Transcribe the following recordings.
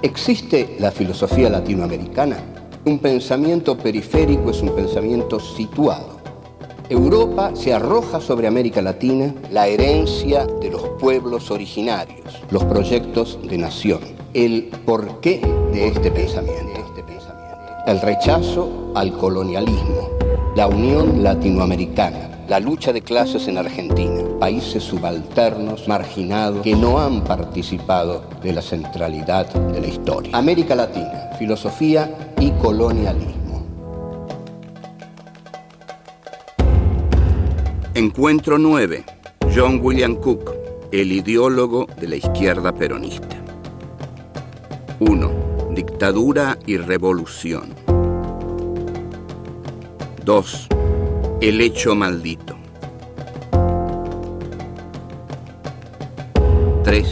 ¿Existe la filosofía latinoamericana? Un pensamiento periférico es un pensamiento situado. Europa se arroja sobre América Latina la herencia de los pueblos originarios, los proyectos de nación, el porqué de este pensamiento, el rechazo al colonialismo, la unión latinoamericana, la lucha de clases en Argentina, países subalternos, marginados, que no han participado de la centralidad de la historia. América Latina, filosofía y colonialismo. Encuentro 9. John William Cook, el ideólogo de la izquierda peronista. 1. Dictadura y revolución. 2. El hecho maldito. 3.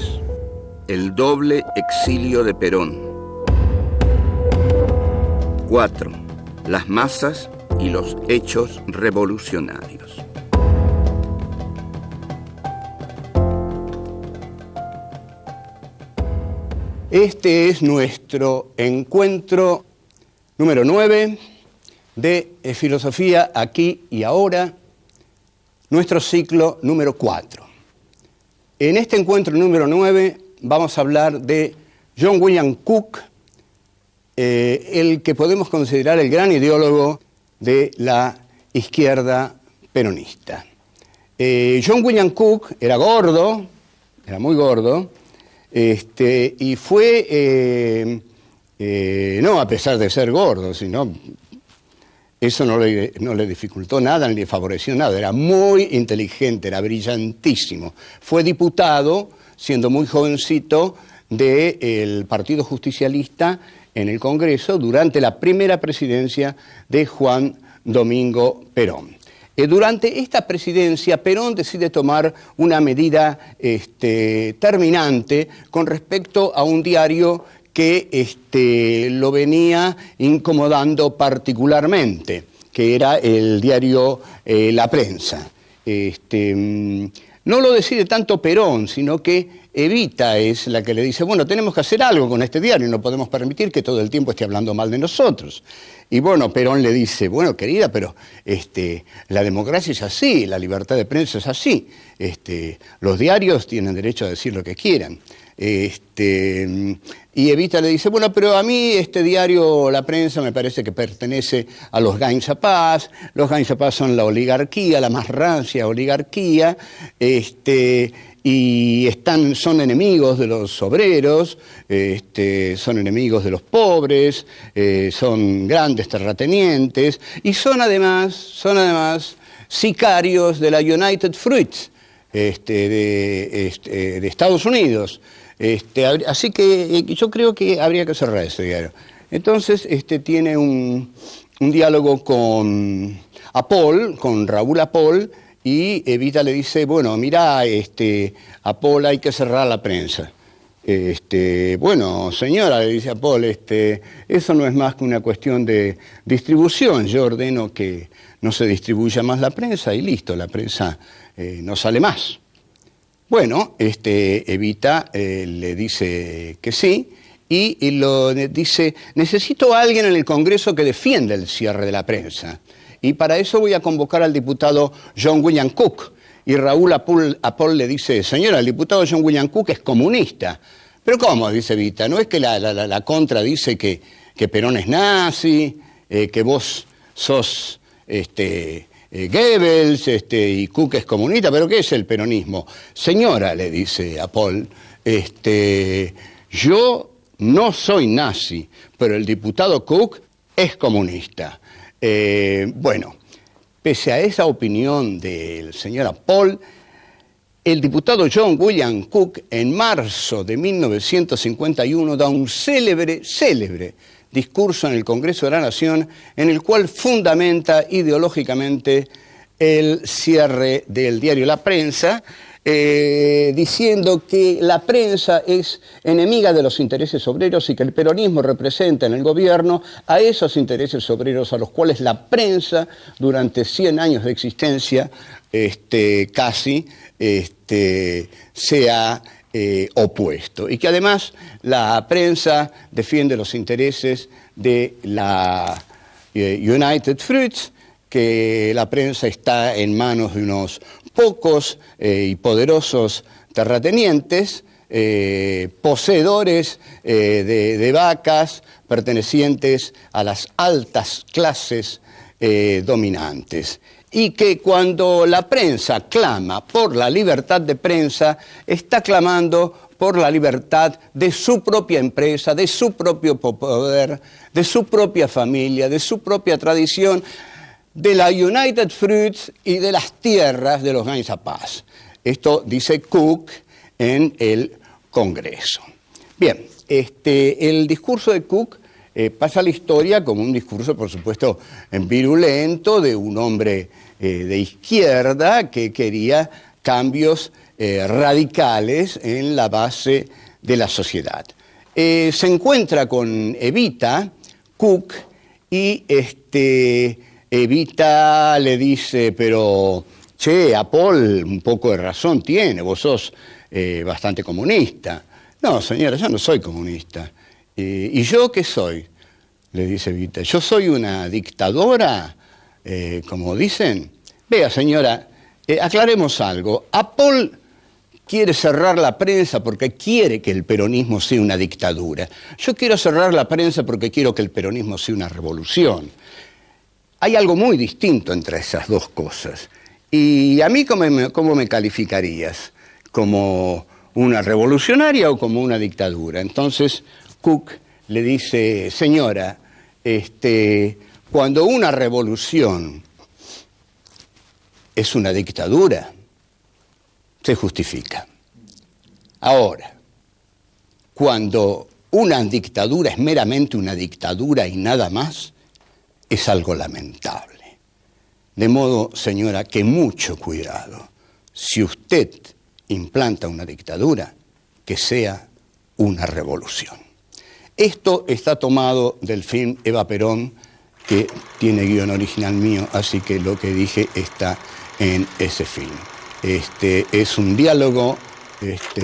El doble exilio de Perón. 4. Las masas y los hechos revolucionarios. Este es nuestro encuentro número 9 de Filosofía Aquí y Ahora, nuestro ciclo número 4. En este encuentro número 9 vamos a hablar de John William Cook, el que podemos considerar el gran ideólogo de la izquierda peronista. John William Cook era gordo, era muy gordo, y fue, no a pesar de ser gordo, sino eso no le dificultó nada ni le favoreció nada, era muy inteligente, era brillantísimo. Fue diputado, siendo muy jovencito, del Partido Justicialista en el Congreso durante la primera presidencia de Juan Domingo Perón. Durante esta presidencia, Perón decide tomar una medida terminante con respecto a un diario que lo venía incomodando particularmente, que era el diario La Prensa. No lo decide tanto Perón, sino que Evita es la que le dice, bueno, tenemos que hacer algo con este diario, no podemos permitir que todo el tiempo esté hablando mal de nosotros. Y bueno, Perón le dice, bueno, querida, pero la democracia es así, la libertad de prensa es así, los diarios tienen derecho a decir lo que quieran. Y Evita le dice, bueno, pero a mí este diario, La Prensa, me parece que pertenece a los Gainzapás. Los Gainzapás son la oligarquía, la más rancia oligarquía, y son enemigos de los obreros, son enemigos de los pobres, son grandes terratenientes, y son además sicarios de la United Fruit de Estados Unidos. Así que yo creo que habría que cerrar ese diario. Entonces tiene un diálogo con Raúl Apol, y Evita le dice, bueno, mira, Apol, hay que cerrar La Prensa. Bueno, señora, le dice Apol, eso no es más que una cuestión de distribución. Yo ordeno que no se distribuya más la prensa y listo, la prensa no sale más. Bueno, Evita le dice que sí y lo dice, necesito a alguien en el Congreso que defienda el cierre de la prensa. Y para eso voy a convocar al diputado John William Cook. Y Raúl Apol le dice, señora, el diputado John William Cook es comunista. ¿Pero cómo? Dice Evita, ¿no es que la contra dice que Perón es nazi, que vos sos Goebbels y Cook es comunista? ¿Pero qué es el peronismo? Señora, le dice Apol, yo no soy nazi, pero el diputado Cook es comunista. Bueno, pese a esa opinión del señor Apol, el diputado John William Cook en marzo de 1951 da un célebre discurso en el Congreso de la Nación en el cual fundamenta ideológicamente el cierre del diario La Prensa, diciendo que la prensa es enemiga de los intereses obreros y que el peronismo representa en el gobierno a esos intereses obreros a los cuales la prensa durante 100 años de existencia casi se ha opuesto, y que además la prensa defiende los intereses de la United Fruits, que la prensa está en manos de unos pocos y poderosos terratenientes, poseedores de vacas pertenecientes a las altas clases dominantes, y que cuando la prensa clama por la libertad de prensa, está clamando por la libertad de su propia empresa, de su propio poder, de su propia familia, de su propia tradición, de la United Fruits y de las tierras de los Gains a Paz. Esto dice Cook en el Congreso. Bien, el discurso de Cook pasa a la historia como un discurso, por supuesto, virulento de un hombre de izquierda que quería cambios radicales en la base de la sociedad. Se encuentra con Evita, Cook, y Evita le dice, pero, che, Apol un poco de razón tiene, vos sos bastante comunista. No, señora, yo no soy comunista. ¿Y yo qué soy? Le dice Evita. Yo soy una dictadora, como dicen. Vea, señora, aclaremos algo. Apol quiere cerrar la prensa porque quiere que el peronismo sea una dictadura. Yo quiero cerrar la prensa porque quiero que el peronismo sea una revolución. Hay algo muy distinto entre esas dos cosas. ¿Y a mí cómo me calificarías? ¿Como una revolucionaria o como una dictadura? Entonces Cook le dice, señora, cuando una revolución es una dictadura, se justifica. Ahora, cuando una dictadura es meramente una dictadura y nada más, es algo lamentable. De modo, señora, que mucho cuidado. Si usted implanta una dictadura, que sea una revolución. Esto está tomado del film Eva Perón, que tiene guión original mío, así que lo que dije está en ese film. Es un diálogo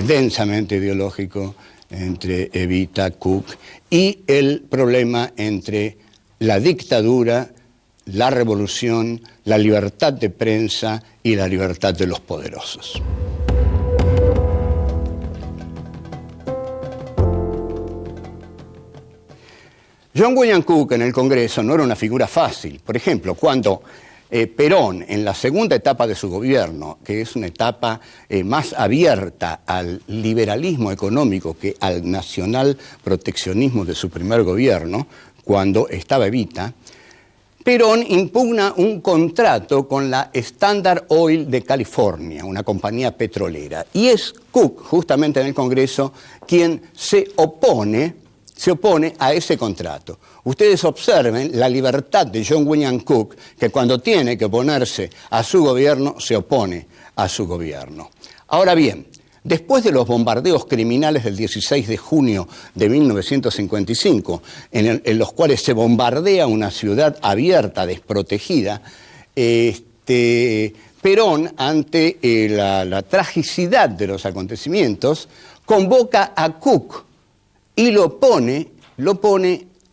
densamente ideológico entre Evita, Cook y el problema entre la dictadura, la revolución, la libertad de prensa y la libertad de los poderosos. John William Cook en el Congreso no era una figura fácil. Por ejemplo, cuando Perón, en la segunda etapa de su gobierno, que es una etapa más abierta al liberalismo económico que al nacional proteccionismo de su primer gobierno, cuando estaba Evita, Perón impugna un contrato con la Standard Oil de California, una compañía petrolera. Y es Cook, justamente en el Congreso, quien se opone a ese contrato. Ustedes observen la libertad de John William Cook, que cuando tiene que oponerse a su gobierno, se opone a su gobierno. Ahora bien, después de los bombardeos criminales del 16 de junio de 1955, en los cuales se bombardea una ciudad abierta, desprotegida, Perón, ante la tragicidad de los acontecimientos, convoca a Cook y lo pone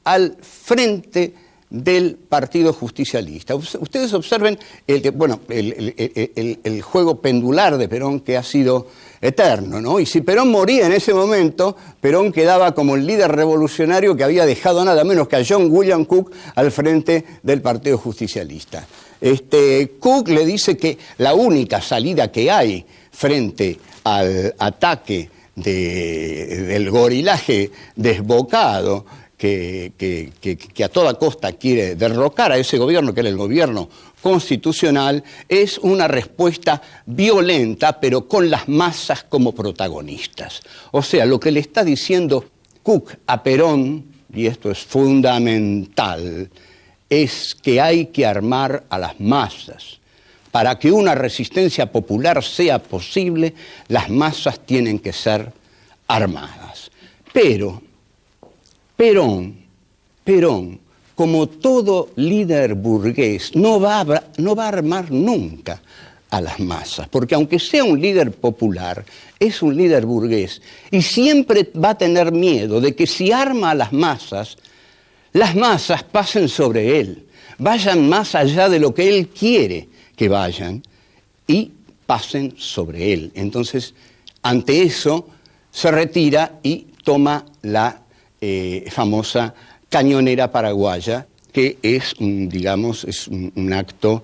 al frente del Partido Justicialista. Ustedes observen el juego pendular de Perón, que ha sido eterno, ¿no? Y si Perón moría en ese momento, Perón quedaba como el líder revolucionario que había dejado nada menos que a John William Cook al frente del Partido Justicialista. Cook le dice que la única salida que hay frente al ataque del gorilaje desbocado que a toda costa quiere derrocar a ese gobierno, que era el gobierno constitucional, es una respuesta violenta, pero con las masas como protagonistas. O sea, lo que le está diciendo Cook a Perón, y esto es fundamental, es que hay que armar a las masas. Para que una resistencia popular sea posible, las masas tienen que ser armadas. Pero Perón, como todo líder burgués, no va a armar nunca a las masas, porque aunque sea un líder popular, es un líder burgués y siempre va a tener miedo de que si arma a las masas pasen sobre él, vayan más allá de lo que él quiere que vayan y pasen sobre él. Entonces, ante eso, se retira y toma la famosa cañonera paraguaya, que es, digamos, es un acto,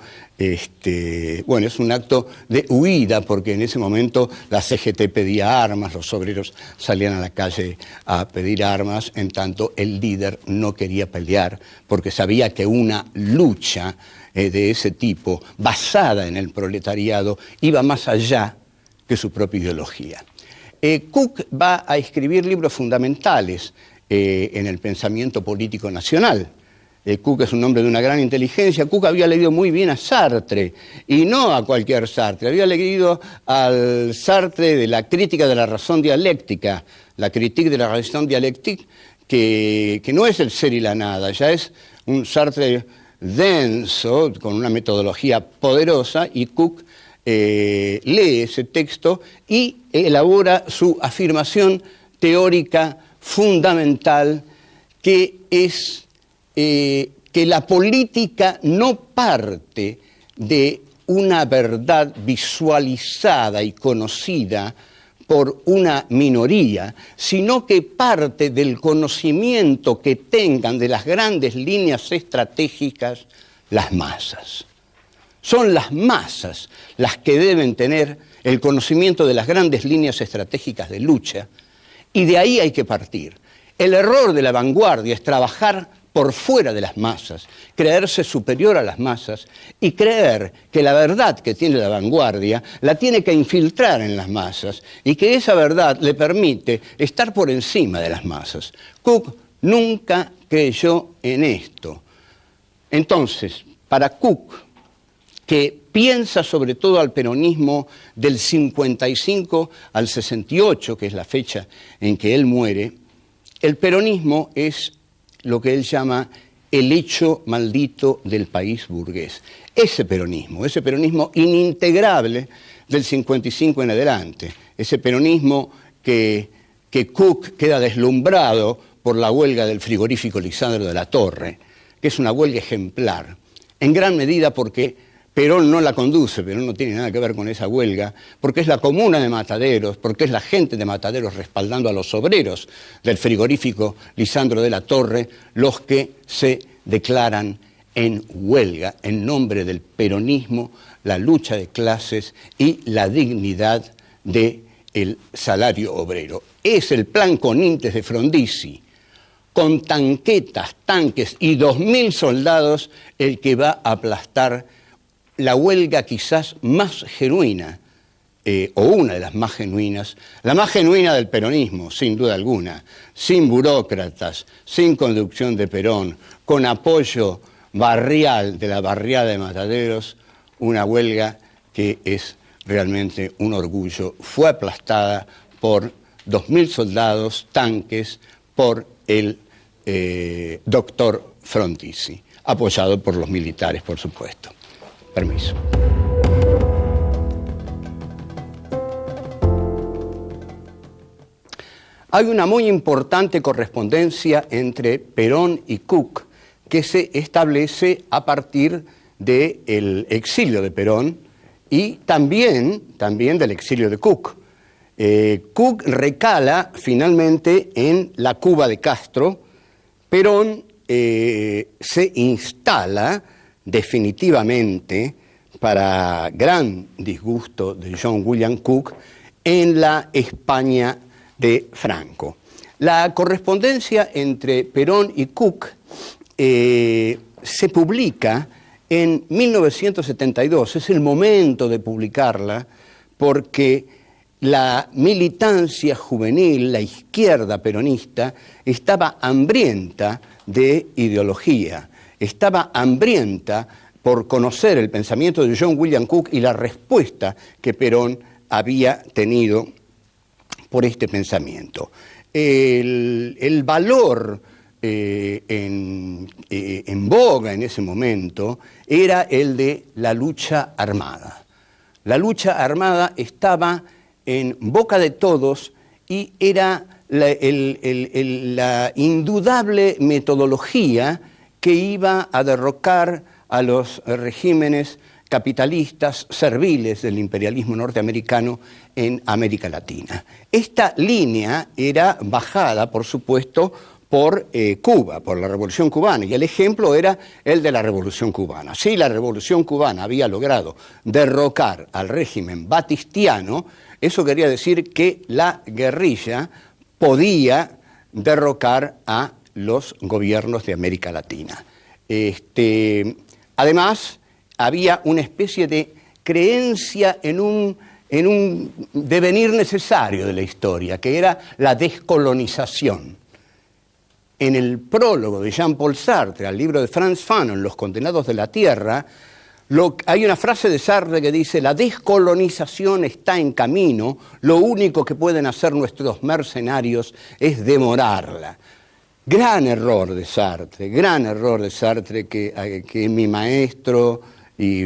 bueno, es un acto de huida, porque en ese momento la CGT pedía armas, los obreros salían a la calle a pedir armas, en tanto el líder no quería pelear, porque sabía que una lucha de ese tipo, basada en el proletariado, iba más allá que su propia ideología. Cook va a escribir libros fundamentales en el pensamiento político nacional. Cook es un hombre de una gran inteligencia. Cook había leído muy bien a Sartre, y no a cualquier Sartre. Había leído al Sartre de la crítica de la razón dialéctica, la critique de la raison dialectique, que no es el ser y la nada, ya es un Sartre denso, con una metodología poderosa, y Cook lee ese texto y elabora su afirmación teórica fundamental, que es que la política no parte de una verdad visualizada y conocida por una minoría, sino que parte del conocimiento que tengan de las grandes líneas estratégicas las masas. Son las masas las que deben tener el conocimiento de las grandes líneas estratégicas de lucha, y de ahí hay que partir. El error de la vanguardia es trabajar por fuera de las masas, creerse superior a las masas y creer que la verdad que tiene la vanguardia la tiene que infiltrar en las masas y que esa verdad le permite estar por encima de las masas. Cook nunca creyó en esto. Entonces, para Cook, que piensa sobre todo al peronismo del 55 al 68, que es la fecha en que él muere, el peronismo es lo que él llama el hecho maldito del país burgués. Ese peronismo inintegrable del 55 en adelante, ese peronismo que Cook queda deslumbrado por la huelga del frigorífico Lisandro de la Torre, que es una huelga ejemplar, en gran medida porque Perón no la conduce, Perón no tiene nada que ver con esa huelga, porque es la comuna de Mataderos, porque es la gente de Mataderos respaldando a los obreros del frigorífico Lisandro de la Torre, los que se declaran en huelga en nombre del peronismo, la lucha de clases y la dignidad del salario obrero. Es el plan Conintes de Frondizi, con tanquetas, tanques y 2.000 soldados, el que va a aplastar la huelga quizás más genuina, o una de las más genuinas, la más genuina del peronismo, sin duda alguna, sin burócratas, sin conducción de Perón, con apoyo barrial de la barriada de Mataderos, una huelga que es realmente un orgullo. Fue aplastada por 2.000 soldados, tanques, por el doctor Frondizi, apoyado por los militares, por supuesto. Permiso. Hay una muy importante correspondencia entre Perón y Cook que se establece a partir del exilio de Perón y también del exilio de Cook. Cook recala finalmente en la Cuba de Castro. Perón se instala definitivamente, para gran disgusto de John William Cook, en la España de Franco. La correspondencia entre Perón y Cook se publica en 1972, es el momento de publicarla, porque la militancia juvenil, la izquierda peronista, estaba hambrienta de ideología, estaba hambrienta por conocer el pensamiento de John William Cook y la respuesta que Perón había tenido por este pensamiento. El valor en boga en ese momento era el de la lucha armada. La lucha armada estaba en boca de todos y era la indudable metodología que iba a derrocar a los regímenes capitalistas serviles del imperialismo norteamericano en América Latina. Esta línea era bajada, por supuesto, por Cuba, por la Revolución Cubana, y el ejemplo era el de la Revolución Cubana. Si la Revolución Cubana había logrado derrocar al régimen batistiano, eso quería decir que la guerrilla podía derrocar a los gobiernos de América Latina. Además, había una especie de creencia en un devenir necesario de la historia, que era la descolonización. En el prólogo de Jean-Paul Sartre, al libro de Frantz Fanon, Los condenados de la tierra, hay una frase de Sartre que dice: la descolonización está en camino, lo único que pueden hacer nuestros mercenarios es demorarla. Gran error de Sartre, que mi maestro, y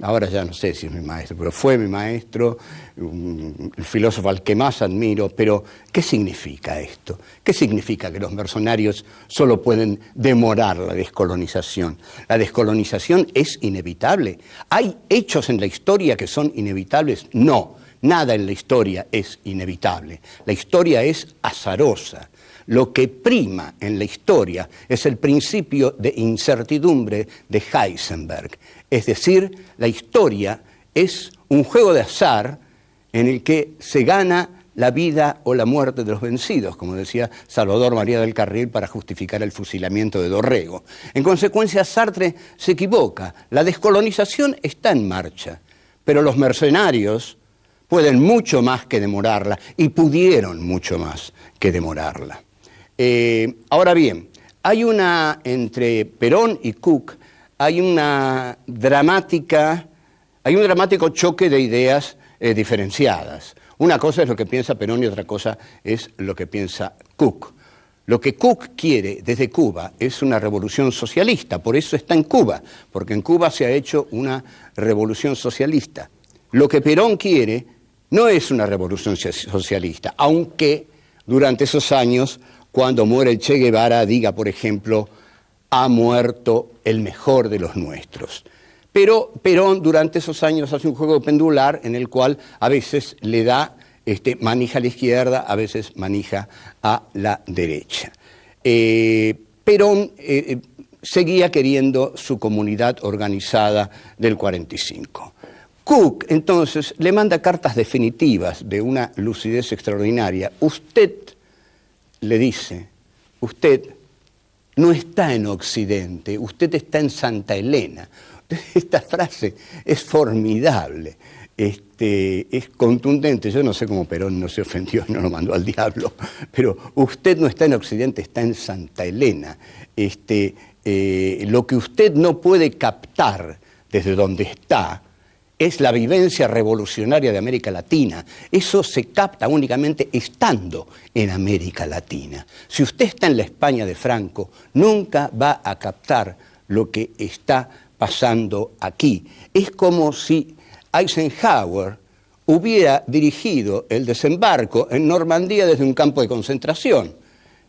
ahora ya no sé si es mi maestro, pero fue mi maestro, el filósofo al que más admiro. Pero ¿qué significa esto? ¿Qué significa que los mercenarios solo pueden demorar la descolonización? ¿La descolonización es inevitable? ¿Hay hechos en la historia que son inevitables? No, nada en la historia es inevitable. La historia es azarosa. Lo que prima en la historia es el principio de incertidumbre de Heisenberg. Es decir, la historia es un juego de azar en el que se gana la vida o la muerte de los vencidos, como decía Salvador María del Carril para justificar el fusilamiento de Dorrego. En consecuencia, Sartre se equivoca. La descolonización está en marcha, pero los mercenarios pueden mucho más que demorarla, y pudieron mucho más que demorarla. Ahora bien, entre Perón y Cook hay un dramático choque de ideas diferenciadas. Una cosa es lo que piensa Perón y otra cosa es lo que piensa Cook. Lo que Cook quiere desde Cuba es una revolución socialista, por eso está en Cuba, porque en Cuba se ha hecho una revolución socialista. Lo que Perón quiere no es una revolución socialista, aunque durante esos años, cuando muere el Che Guevara, diga, por ejemplo, ha muerto el mejor de los nuestros. Pero Perón durante esos años hace un juego pendular en el cual a veces le da manija a la izquierda, a veces manija a la derecha. Perón seguía queriendo su comunidad organizada del 45. Cook, entonces, le manda cartas definitivas de una lucidez extraordinaria. Usted, le dice, usted no está en Occidente, usted está en Santa Elena. Esta frase es formidable, es contundente. Yo no sé cómo Perón no se ofendió y no lo mandó al diablo, pero usted no está en Occidente, está en Santa Elena. Lo que usted no puede captar desde donde está es la vivencia revolucionaria de América Latina. Eso se capta únicamente estando en América Latina. Si usted está en la España de Franco, nunca va a captar lo que está pasando aquí. Es como si Eisenhower hubiera dirigido el desembarco en Normandía desde un campo de concentración.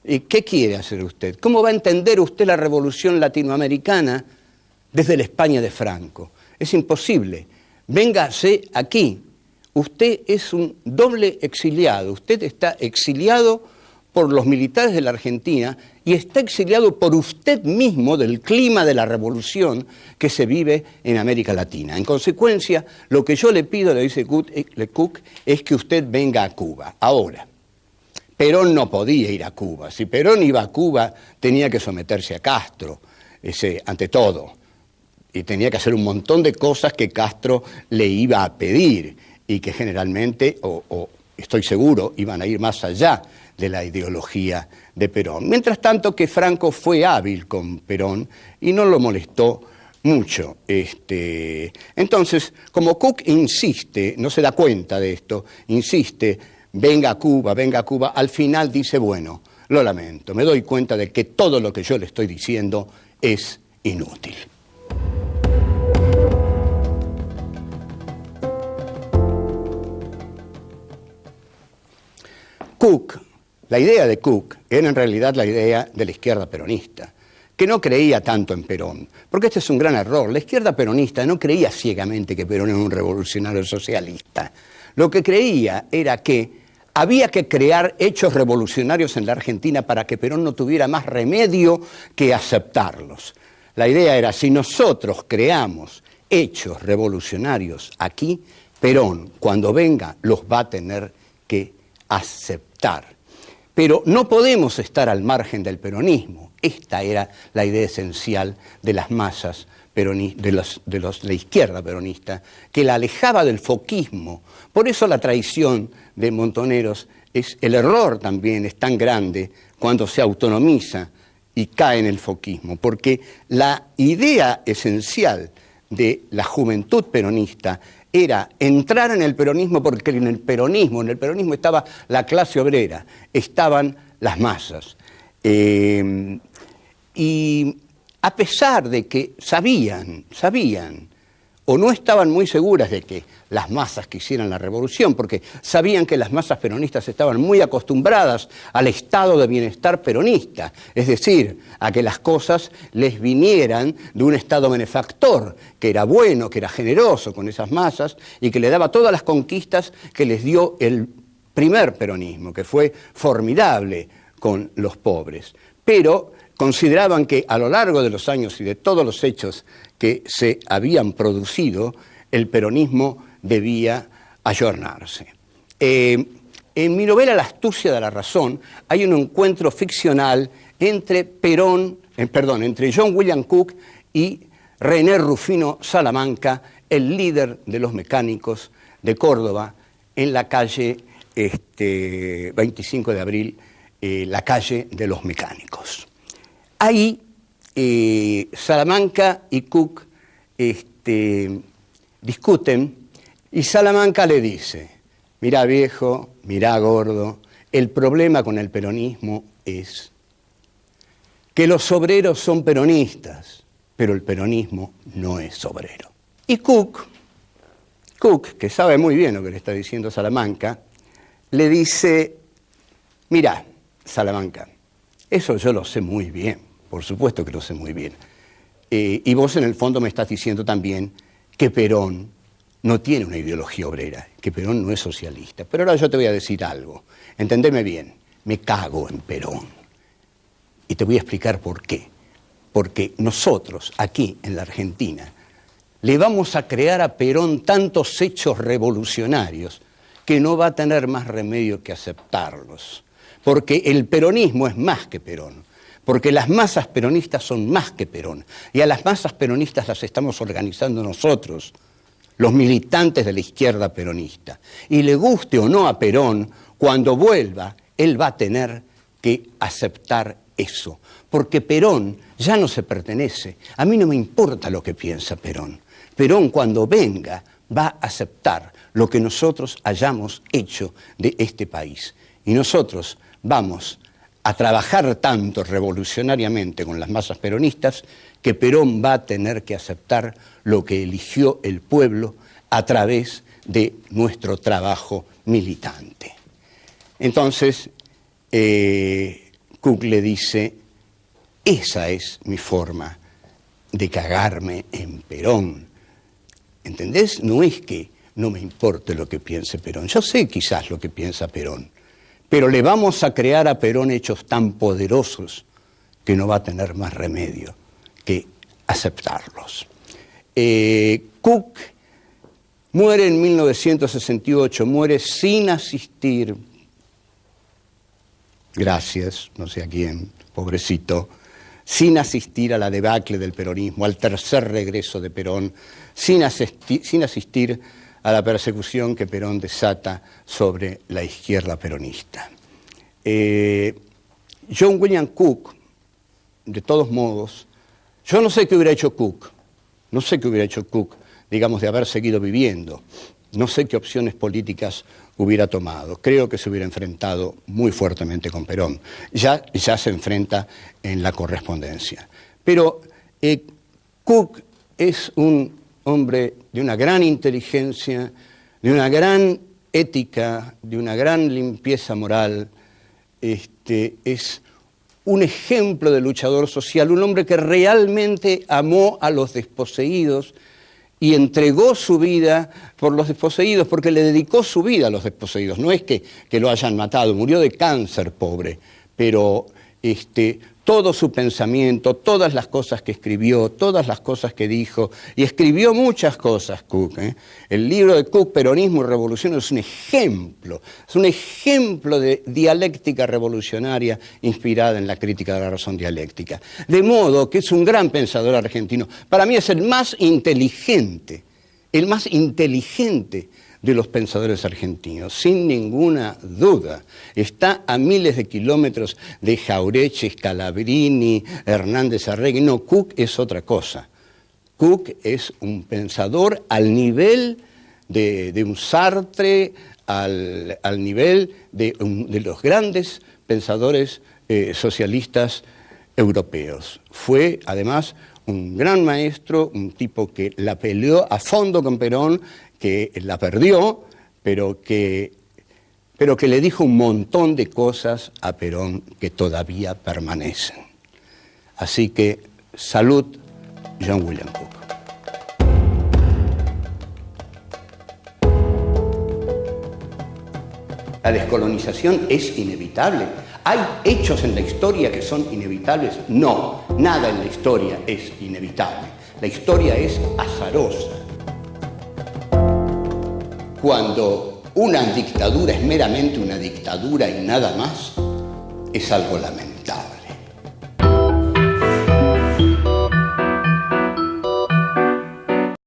¿Qué quiere hacer usted? ¿Cómo va a entender usted la revolución latinoamericana desde la España de Franco? Es imposible. Véngase aquí. Usted es un doble exiliado. Usted está exiliado por los militares de la Argentina y está exiliado por usted mismo del clima de la revolución que se vive en América Latina. En consecuencia, lo que yo le pido, le dice Cook, es que usted venga a Cuba. Ahora, Perón no podía ir a Cuba. Si Perón iba a Cuba, tenía que someterse a Castro, ante todo. Y tenía que hacer un montón de cosas que Castro le iba a pedir y que generalmente, o estoy seguro, iban a ir más allá de la ideología de Perón. Mientras tanto que Franco fue hábil con Perón y no lo molestó mucho. Entonces, como Cook insiste, no se da cuenta de esto, insiste, venga a Cuba, al final dice, bueno, lo lamento, me doy cuenta de que todo lo que yo le estoy diciendo es inútil. Cook, la idea de Cook era en realidad la idea de la izquierda peronista, que no creía tanto en Perón, porque este es un gran error. La izquierda peronista no creía ciegamente que Perón era un revolucionario socialista. Lo que creía era que había que crear hechos revolucionarios en la Argentina para que Perón no tuviera más remedio que aceptarlos. La idea era, si nosotros creamos hechos revolucionarios aquí, Perón, cuando venga, los va a tener que aceptar. Pero no podemos estar al margen del peronismo. Esta era la idea esencial de las masas de la izquierda peronista, que la alejaba del foquismo. Por eso la traición de Montoneros, el error también es tan grande cuando se autonomiza y cae en el foquismo, porque la idea esencial de la juventud peronista era entrar en el peronismo, porque en el peronismo estaba la clase obrera, estaban las masas. Y a pesar de que sabían, o no estaban muy seguras de que las masas quisieran la revolución, porque sabían que las masas peronistas estaban muy acostumbradas al estado de bienestar peronista, es decir, a que las cosas les vinieran de un estado benefactor, que era bueno, que era generoso con esas masas y que le daba todas las conquistas que les dio el primer peronismo, que fue formidable con los pobres. Pero consideraban que a lo largo de los años y de todos los hechos que se habían producido, el peronismo debía ayornarse. En mi novela La astucia de la razón hay un encuentro ficcional entre entre John William Cook y René Rufino Salamanca, el líder de los mecánicos de Córdoba, en la calle 25 de abril, la calle de los mecánicos. Ahí Salamanca y Cook discuten y Salamanca le dice: mirá viejo, mirá gordo, el problema con el peronismo es que los obreros son peronistas, pero el peronismo no es obrero. Y Cook, que sabe muy bien lo que le está diciendo Salamanca, le dice: mirá, Salamanca, eso yo lo sé muy bien, por supuesto que lo sé muy bien. Y vos en el fondo me estás diciendo también que Perón no tiene una ideología obrera, que Perón no es socialista. Pero ahora yo te voy a decir algo, entendeme bien, me cago en Perón. Y te voy a explicar por qué. Porque nosotros, aquí en la Argentina, le vamos a crear a Perón tantos hechos revolucionarios que no va a tener más remedio que aceptarlos. Porque el peronismo es más que Perón. Porque las masas peronistas son más que Perón. Y a las masas peronistas las estamos organizando nosotros, los militantes de la izquierda peronista. Y le guste o no a Perón, cuando vuelva, él va a tener que aceptar eso. Porque Perón ya no se pertenece. A mí no me importa lo que piensa Perón. Perón, cuando venga, va a aceptar lo que nosotros hayamos hecho de este país. Y nosotros vamos a trabajar tanto revolucionariamente con las masas peronistas que Perón va a tener que aceptar lo que eligió el pueblo a través de nuestro trabajo militante. Entonces, Cook le dice: esa es mi forma de cagarme en Perón. ¿Entendés? No es que no me importe lo que piense Perón. Yo sé quizás lo que piensa Perón, pero le vamos a crear a Perón hechos tan poderosos que no va a tener más remedio que aceptarlos. Cook muere en 1968, muere sin asistir, gracias, no sé a quién, pobrecito, sin asistir a la debacle del peronismo, al tercer regreso de Perón, sin asistir a la persecución que Perón desata sobre la izquierda peronista. John William Cook, de todos modos, yo no sé qué hubiera hecho Cook, digamos, de haber seguido viviendo, no sé qué opciones políticas hubiera tomado. Creo que se hubiera enfrentado muy fuertemente con Perón. Ya se enfrenta en la correspondencia. Pero Cook es un hombre de una gran inteligencia, de una gran ética, de una gran limpieza moral. Es un ejemplo de luchador social, un hombre que realmente amó a los desposeídos y entregó su vida por los desposeídos, porque le dedicó su vida a los desposeídos. No es que lo hayan matado, murió de cáncer, pobre, pero todo su pensamiento, todas las cosas que escribió, todas las cosas que dijo, y escribió muchas cosas Cook. El libro de Cook, Peronismo y Revolución, es un ejemplo de dialéctica revolucionaria inspirada en la crítica de la razón dialéctica. De modo que es un gran pensador argentino. Para mí es el más inteligente de los pensadores argentinos, sin ninguna duda. Está a miles de kilómetros de Jauretche, Scalabrini, Hernández Arregui. No, Cook es otra cosa. Cook es un pensador al nivel de un Sartre, al nivel de los grandes pensadores socialistas europeos. Fue, además, un gran maestro, un tipo que la peleó a fondo con Perón, que la perdió, pero que le dijo un montón de cosas a Perón que todavía permanecen. Así que, salud, John William Cook. ¿La descolonización es inevitable? ¿Hay hechos en la historia que son inevitables? No, nada en la historia es inevitable. La historia es azarosa. Cuando una dictadura es meramente una dictadura y nada más, es algo lamentable.